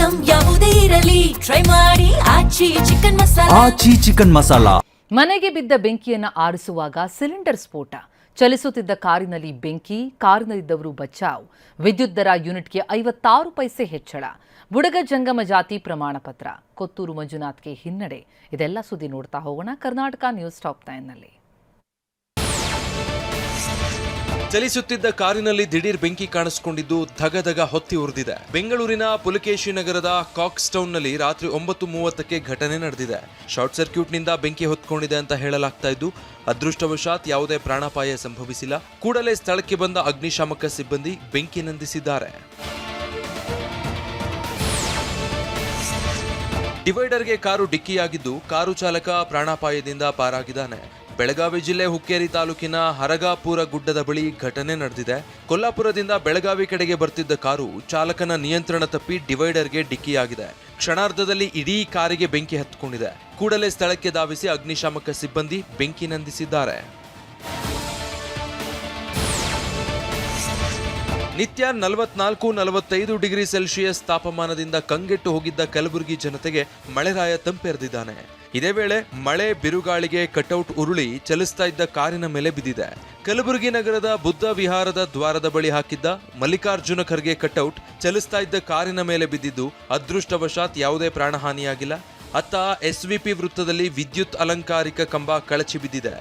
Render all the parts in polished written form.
Item ಯಾವುದೇ ಇರಲಿ try ಮಾಡಿ ಆಚಿ ಚಿಕನ್ ಮಸಾಲಾ. ಮನೆಗೆ ಬಿದ್ದ ಬೆಂಕಿಯನ್ನು ಆರಿಸುವಾಗ ಸಿಲಿಂಡರ್ ಸ್ಫೋಟ, ಚಲಿಸುತ್ತಿದ್ದ ಕಾರಿನಲ್ಲಿ ಬೆಂಕಿ, ಕಾರಿನಲ್ಲಿದ್ದವರು ಬಚಾವ್. ವಿದ್ಯುತ್ ದರ ಯೂನಿಟ್ಗೆ 56 ಪೈಸೆ ಹೆಚ್ಚಳ. ಬುಡಗ ಜಂಗಮ ಜಾತಿ ಪ್ರಮಾಣ ಪತ್ರ, ಕೊತ್ತೂರು ಮಂಜುನಾಥ್ಗೆ ಹಿನ್ನಡೆ. ಇದೆಲ್ಲ ಸುದ್ದಿ ನೋಡ್ತಾ ಹೋಗೋಣ ಕರ್ನಾಟಕ ನ್ಯೂಸ್ ಟಾಪ್ 9ನಲ್ಲಿ. ಚಲಿಸುತ್ತಿದ್ದ ಕಾರಿನಲ್ಲಿ ದಿಢೀರ್ ಬೆಂಕಿ ಕಾಣಿಸಿಕೊಂಡಿದ್ದು ಧಗಧಗ ಹೊತ್ತಿ ಉರಿದಿದೆ. ಬೆಂಗಳೂರಿನ ಪುಲಕೇಶಿ ನಗರದ ಕಾಕ್ಸ್ ಟೌನ್ನಲ್ಲಿ ರಾತ್ರಿ 9:30ಕ್ಕೆ ಘಟನೆ ನಡೆದಿದೆ. ಶಾರ್ಟ್ ಸರ್ಕ್ಯೂಟ್ನಿಂದ ಬೆಂಕಿ ಹೊತ್ಕೊಂಡಿದೆ ಅಂತ ಹೇಳಲಾಗ್ತಾ ಇದ್ದು, ಅದೃಷ್ಟವಶಾತ್ ಯಾವುದೇ ಪ್ರಾಣಾಪಾಯ ಸಂಭವಿಸಿಲ್ಲ. ಕೂಡಲೇ ಸ್ಥಳಕ್ಕೆ ಬಂದ ಅಗ್ನಿಶಾಮಕ ಸಿಬ್ಬಂದಿ ಬೆಂಕಿ ನಂದಿಸಿದ್ದಾರೆ. ಡಿವೈಡರ್ಗೆ ಕಾರು ಡಿಕ್ಕಿಯಾಗಿದ್ದು, ಕಾರು ಚಾಲಕ ಪ್ರಾಣಾಪಾಯದಿಂದ ಪಾರಾಗಿದ್ದಾನೆ. ಬೆಳಗಾವಿ ಜಿಲ್ಲೆ ಹುಕ್ಕೇರಿ ತಾಲೂಕಿನ ಹರಗಾಪುರ ಗುಡ್ಡದ ಬಳಿ ಘಟನೆ ನಡೆದಿದೆ. ಕೊಲ್ಲಾಪುರದಿಂದ ಬೆಳಗಾವಿ ಕಡೆಗೆ ಬರ್ತಿದ್ದ ಕಾರು ಚಾಲಕನ ನಿಯಂತ್ರಣ ತಪ್ಪಿ ಡಿವೈಡರ್ಗೆ ಡಿಕ್ಕಿಯಾಗಿದೆ. ಕ್ಷಣಾರ್ಧದಲ್ಲಿ ಇಡೀ ಕಾರಿಗೆ ಬೆಂಕಿ ಹತ್ತಿಕೊಂಡಿದೆ. ಕೂಡಲೇ ಸ್ಥಳಕ್ಕೆ ಧಾವಿಸಿ ಅಗ್ನಿಶಾಮಕ ಸಿಬ್ಬಂದಿ ಬೆಂಕಿ ನಂದಿಸಿದ್ದಾರೆ. ನಿತ್ಯ 44-45 ಡಿಗ್ರಿ ಸೆಲ್ಸಿಯಸ್ ತಾಪಮಾನದಿಂದ ಕಂಗೆಟ್ಟು ಹೋಗಿದ್ದ ಕಲಬುರಗಿ ಜನತೆಗೆ ಮಳೆರಾಯ ತಂಪೆರೆದಿದ್ದಾನೆ. ಇದೇ ವೇಳೆ ಮಳೆ ಬಿರುಗಾಳಿಗೆ ಕಟೌಟ್ ಉರುಳಿ ಚಲಿಸ್ತಾ ಇದ್ದ ಕಾರಿನ ಮೇಲೆ ಬಿದ್ದಿದೆ. ಕಲಬುರಗಿ ನಗರದ ಬುದ್ಧ ವಿಹಾರದ ದ್ವಾರದ ಬಳಿ ಹಾಕಿದ್ದ ಮಲ್ಲಿಕಾರ್ಜುನ ಖರ್ಗೆ ಕಟೌಟ್ ಚಲಿಸ್ತಾ ಇದ್ದ ಕಾರಿನ ಮೇಲೆ ಬಿದ್ದಿದ್ದು, ಅದೃಷ್ಟವಶಾತ್ ಯಾವುದೇ ಪ್ರಾಣಹಾನಿಯಾಗಿಲ್ಲ. ಅತ್ತ ಎಸ್ವಿಪಿ ವೃತ್ತದಲ್ಲಿ ವಿದ್ಯುತ್ ಅಲಂಕಾರಿಕ ಕಂಬ ಕಳಚಿ ಬಿದ್ದಿದೆ.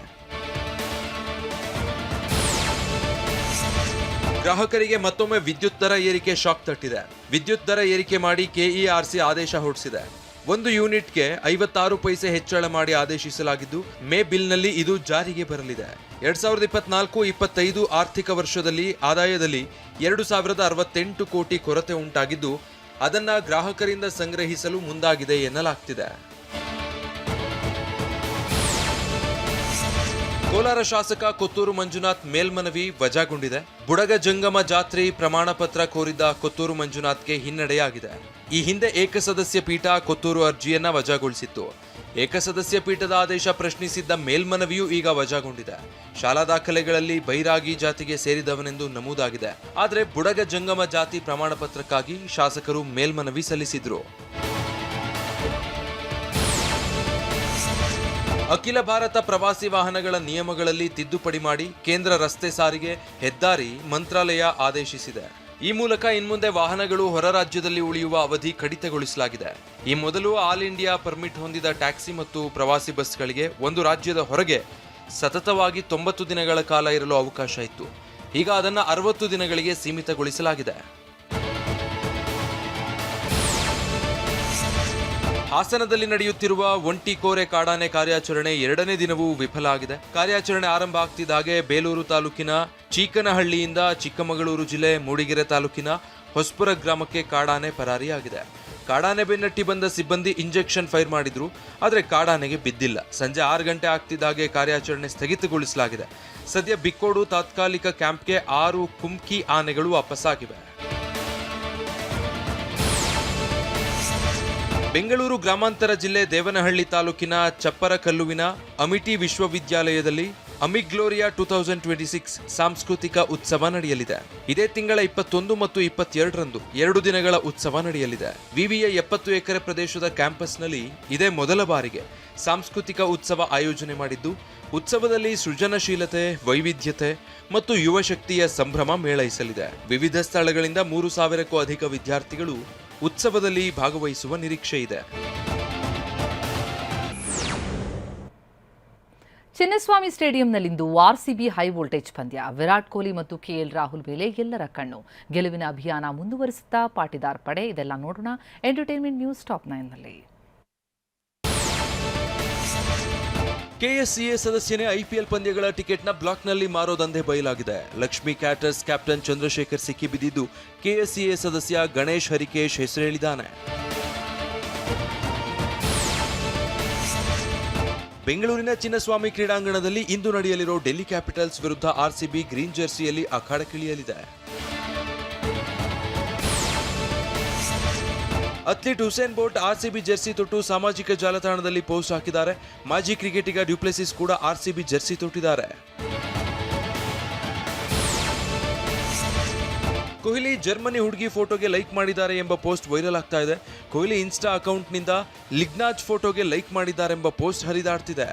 ಗ್ರಾಹಕರಿಗೆ ಮತ್ತೊಮ್ಮೆ ವಿದ್ಯುತ್ ದರ ಏರಿಕೆ ಶಾಕ್ ತಟ್ಟಿದೆ. ವಿದ್ಯುತ್ ದರ ಏರಿಕೆ ಮಾಡಿ ಕೆಇಆರ್ಸಿ ಆದೇಶ ಹೊರಡಿಸಿದೆ. 1 ಯೂನಿಟ್ಗೆ 56 ಪೈಸೆ ಹೆಚ್ಚಳ ಮಾಡಿ ಆದೇಶಿಸಲಾಗಿದ್ದು, ಮೇ ಬಿಲ್ನಲ್ಲಿ ಇದು ಜಾರಿಗೆ ಬರಲಿದೆ. 2024-25 ಆರ್ಥಿಕ ವರ್ಷದಲ್ಲಿ ಆದಾಯದಲ್ಲಿ 2068 ಕೋಟಿ ಕೊರತೆ ಉಂಟಾಗಿದ್ದು, ಅದನ್ನ ಗ್ರಾಹಕರಿಂದ ಸಂಗ್ರಹಿಸಲು ಮುಂದಾಗಿದೆ ಎನ್ನಲಾಗ್ತಿದೆ. ಕೋಲಾರ ಶಾಸಕ ಕೊತ್ತೂರು ಮಂಜುನಾಥ್ ಮೇಲ್ಮನವಿ ವಜಾಗೊಂಡಿದೆ. ಬುಡಗ ಜಂಗಮ ಜಾತ್ರೆ ಪ್ರಮಾಣ ಪತ್ರ ಕೋರಿದ್ದ ಕೊತ್ತೂರು ಮಂಜುನಾಥ್ಗೆ ಹಿನ್ನಡೆಯಾಗಿದೆ. ಈ ಹಿಂದೆ ಏಕಸದಸ್ಯ ಪೀಠ ಕೊತ್ತೂರು ಅರ್ಜಿಯನ್ನ ವಜಾಗೊಳಿಸಿತ್ತು. ಏಕಸದಸ್ಯ ಪೀಠದ ಆದೇಶ ಪ್ರಶ್ನಿಸಿದ್ದ ಮೇಲ್ಮನವಿಯೂ ಈಗ ವಜಾಗೊಂಡಿದೆ. ಶಾಲಾ ದಾಖಲೆಗಳಲ್ಲಿ ಬೈರಾಗಿ ಜಾತಿಗೆ ಸೇರಿದವನೆಂದು ನಮೂದಾಗಿದೆ. ಆದರೆ ಬುಡಗ ಜಂಗಮ ಜಾತಿ ಪ್ರಮಾಣ ಪತ್ರಕ್ಕಾಗಿ ಶಾಸಕರು ಮೇಲ್ಮನವಿ ಸಲ್ಲಿಸಿದ್ರು. ಅಖಿಲ ಭಾರತ ಪ್ರವಾಸಿ ವಾಹನಗಳ ನಿಯಮಗಳಲ್ಲಿ ತಿದ್ದುಪಡಿ ಮಾಡಿ ಕೇಂದ್ರ ರಸ್ತೆ ಸಾರಿಗೆ ಹೆದ್ದಾರಿ ಮಂತ್ರಾಲಯ ಆದೇಶಿಸಿದೆ. ಈ ಮೂಲಕ ಇನ್ಮುಂದೆ ವಾಹನಗಳು ಹೊರ ರಾಜ್ಯದಲ್ಲಿ ಉಳಿಯುವ ಅವಧಿ ಕಡಿತಗೊಳಿಸಲಾಗಿದೆ. ಈ ಮೊದಲು ಆಲ್ ಇಂಡಿಯಾ ಪರ್ಮಿಟ್ ಹೊಂದಿದ ಟ್ಯಾಕ್ಸಿ ಮತ್ತು ಪ್ರವಾಸಿ ಬಸ್ಗಳಿಗೆ ಒಂದು ರಾಜ್ಯದ ಹೊರಗೆ ಸತತವಾಗಿ 90 ದಿನಗಳ ಕಾಲ ಇರಲು ಅವಕಾಶ ಇತ್ತು. ಈಗ ಅದನ್ನು 60 ದಿನಗಳಿಗೆ ಸೀಮಿತಗೊಳಿಸಲಾಗಿದೆ. ಹಾಸನದಲ್ಲಿ ನಡೆಯುತ್ತಿರುವ ಒಂಟಿಕೋರೆ ಕಾಡಾನೆ ಕಾರ್ಯಾಚರಣೆ 2ನೇ ದಿನವೂ ವಿಫಲ ಆಗಿದೆ. ಕಾರ್ಯಾಚರಣೆ ಆರಂಭ ಆಗ್ತಿದ್ದ ಹಾಗೆ ಬೇಲೂರು ತಾಲೂಕಿನ ಚೀಕನಹಳ್ಳಿಯಿಂದ ಚಿಕ್ಕಮಗಳೂರು ಜಿಲ್ಲೆ ಮೂಡಿಗೆರೆ ತಾಲೂಕಿನ ಹೊಸಪುರ ಗ್ರಾಮಕ್ಕೆ ಕಾಡಾನೆ ಪರಾರಿಯಾಗಿದೆ. ಕಾಡಾನೆ ಬೆನ್ನಟ್ಟಿ ಬಂದ ಸಿಬ್ಬಂದಿ ಇಂಜೆಕ್ಷನ್ ಫೈರ್ ಮಾಡಿದ್ರು, ಆದರೆ ಕಾಡಾನೆಗೆ ಬಿದ್ದಿಲ್ಲ. ಸಂಜೆ 6 ಗಂಟೆ ಆಗ್ತಿದ್ದ ಹಾಗೆ ಕಾರ್ಯಾಚರಣೆ ಸ್ಥಗಿತಗೊಳಿಸಲಾಗಿದೆ. ಸದ್ಯ ಬಿಕ್ಕೋಡು ತಾತ್ಕಾಲಿಕ ಕ್ಯಾಂಪ್ಗೆ 6 ಕುಮ್ಕಿ ಆನೆಗಳು ವಾಪಸ್ಸಾಗಿವೆ. ಬೆಂಗಳೂರು ಗ್ರಾಮಾಂತರ ಜಿಲ್ಲೆ ದೇವನಹಳ್ಳಿ ತಾಲೂಕಿನ ಚಪ್ಪರಕಲ್ಲುವಿನ ಅಮಿಟಿ ವಿಶ್ವವಿದ್ಯಾಲಯದಲ್ಲಿ ಅಮಿಗ್ಲೋರಿಯಾ 2026 ಸಾಂಸ್ಕೃತಿಕ ಉತ್ಸವ ನಡೆಯಲಿದೆ. ಇದೇ ತಿಂಗಳ 21 ಮತ್ತು 22ರಂದು 2 ದಿನಗಳ ಉತ್ಸವ ನಡೆಯಲಿದೆ. ವಿವಿಯ 70 ಎಕರೆ ಪ್ರದೇಶದ ಕ್ಯಾಂಪಸ್ನಲ್ಲಿ ಇದೇ ಮೊದಲ ಬಾರಿಗೆ ಸಾಂಸ್ಕೃತಿಕ ಉತ್ಸವ ಆಯೋಜನೆ ಮಾಡಿದ್ದು, ಉತ್ಸವದಲ್ಲಿ ಸೃಜನಶೀಲತೆ, ವೈವಿಧ್ಯತೆ ಮತ್ತು ಯುವ ಶಕ್ತಿಯ ಸಂಭ್ರಮ ಮೇಳೈಸಲಿದೆ. ವಿವಿಧ ಸ್ಥಳಗಳಿಂದ 3000ಕ್ಕೂ ಅಧಿಕ ವಿದ್ಯಾರ್ಥಿಗಳು ಉತ್ಸವದಲ್ಲಿ ಭಾಗವಹಿಸುವ ನಿರೀಕ್ಷೆ ಇದೆ. ಚಿನ್ನಸ್ವಾಮಿ ಸ್ಟೇಡಿಯಂನಲ್ಲಿಂದು ಆರ್ಸಿಬಿ ಹೈ ವೋಲ್ಟೇಜ್ ಪಂದ್ಯ. ವಿರಾಟ್ ಕೊಹ್ಲಿ ಮತ್ತು ಕೆಎಲ್ ರಾಹುಲ್ ಮೇಲೆ ಎಲ್ಲರ ಕಣ್ಣು. ಗೆಲುವಿನ ಅಭಿಯಾನ ಮುಂದುವರಿಸುತ್ತಾ ಪಾಟಿದಾರ್ ಪಡೆ. ಇದೆಲ್ಲ ನೋಡೋಣ ಎಂಟರ್ಟೈನ್ಮೆಂಟ್ ನ್ಯೂಸ್ ಟಾಪ್ 9ನಲ್ಲಿ. ಕೆಎಸ್ಸಿಎ ಸದಸ್ಯನೇ ಐಪಿಎಲ್ ಪಂದ್ಯಗಳ ಟಿಕೆಟ್ನ ಬ್ಲಾಕ್ನಲ್ಲಿ ಮಾರೋದಂಧೆ ಬಯಲಾಗಿದೆ. ಲಕ್ಷ್ಮಿ ಕ್ಯಾಟರ್ಸ್ ಕ್ಯಾಪ್ಟನ್ ಚಂದ್ರಶೇಖರ್ ಸಿಕ್ಕಿಬಿದ್ದಿದ್ದು, ಕೆಎಸ್ಸಿಎ ಸದಸ್ಯ ಗಣೇಶ್ ಹರಿಕೇಶ್ ಹೆಸರೇಳಿದ್ದಾನೆ. ಬೆಂಗಳೂರಿನ ಚಿನ್ನಸ್ವಾಮಿ ಕ್ರೀಡಾಂಗಣದಲ್ಲಿ ಇಂದು ನಡೆಯಲಿರೋ ಡೆಲ್ಲಿ ಕ್ಯಾಪಿಟಲ್ಸ್ ವಿರುದ್ಧ ಆರ್ಸಿಬಿ ಗ್ರೀನ್ ಜರ್ಸಿಯಲ್ಲಿ ಅಖಾಡಕ್ಕಿಳಿಯಲಿದೆ. Athlete Usain Bolt RCB jersey ತೊಟ್ಟು ಸಾಮಾಜಿಕ ಜಾಲತಾಣದಲ್ಲಿ ಪೋಸ್ಟ್ ಹಾಕಿದ್ದಾರೆ. ಮಾಜಿ ಕ್ರಿಕೆಟಿಗ ಡ್ಯುಪ್ಲೆಸಿಸ್ ಕೂಡ ಆರ್ಸಿಬಿ ಜೆರ್ಸಿ ತೊಟ್ಟಿದ್ದಾರೆ. ಕೊಹ್ಲಿ ಜರ್ಮನಿ ಹುಡುಗಿ ಫೋಟೋಗೆ ಲೈಕ್ ಮಾಡಿದ್ದಾರೆ ಎಂಬ ಪೋಸ್ಟ್ ವೈರಲ್ ಆಗ್ತಾ ಇದೆ. ಕೊಹ್ಲಿ ಇನ್ಸ್ಟಾ ಅಕೌಂಟ್ನಿಂದ ಲಿಗ್ನಾಜ್ ಫೋಟೋಗೆ ಲೈಕ್ ಮಾಡಿದ್ದಾರೆಂಬ ಪೋಸ್ಟ್ ಹರಿದಾಡ್ತಿದೆ.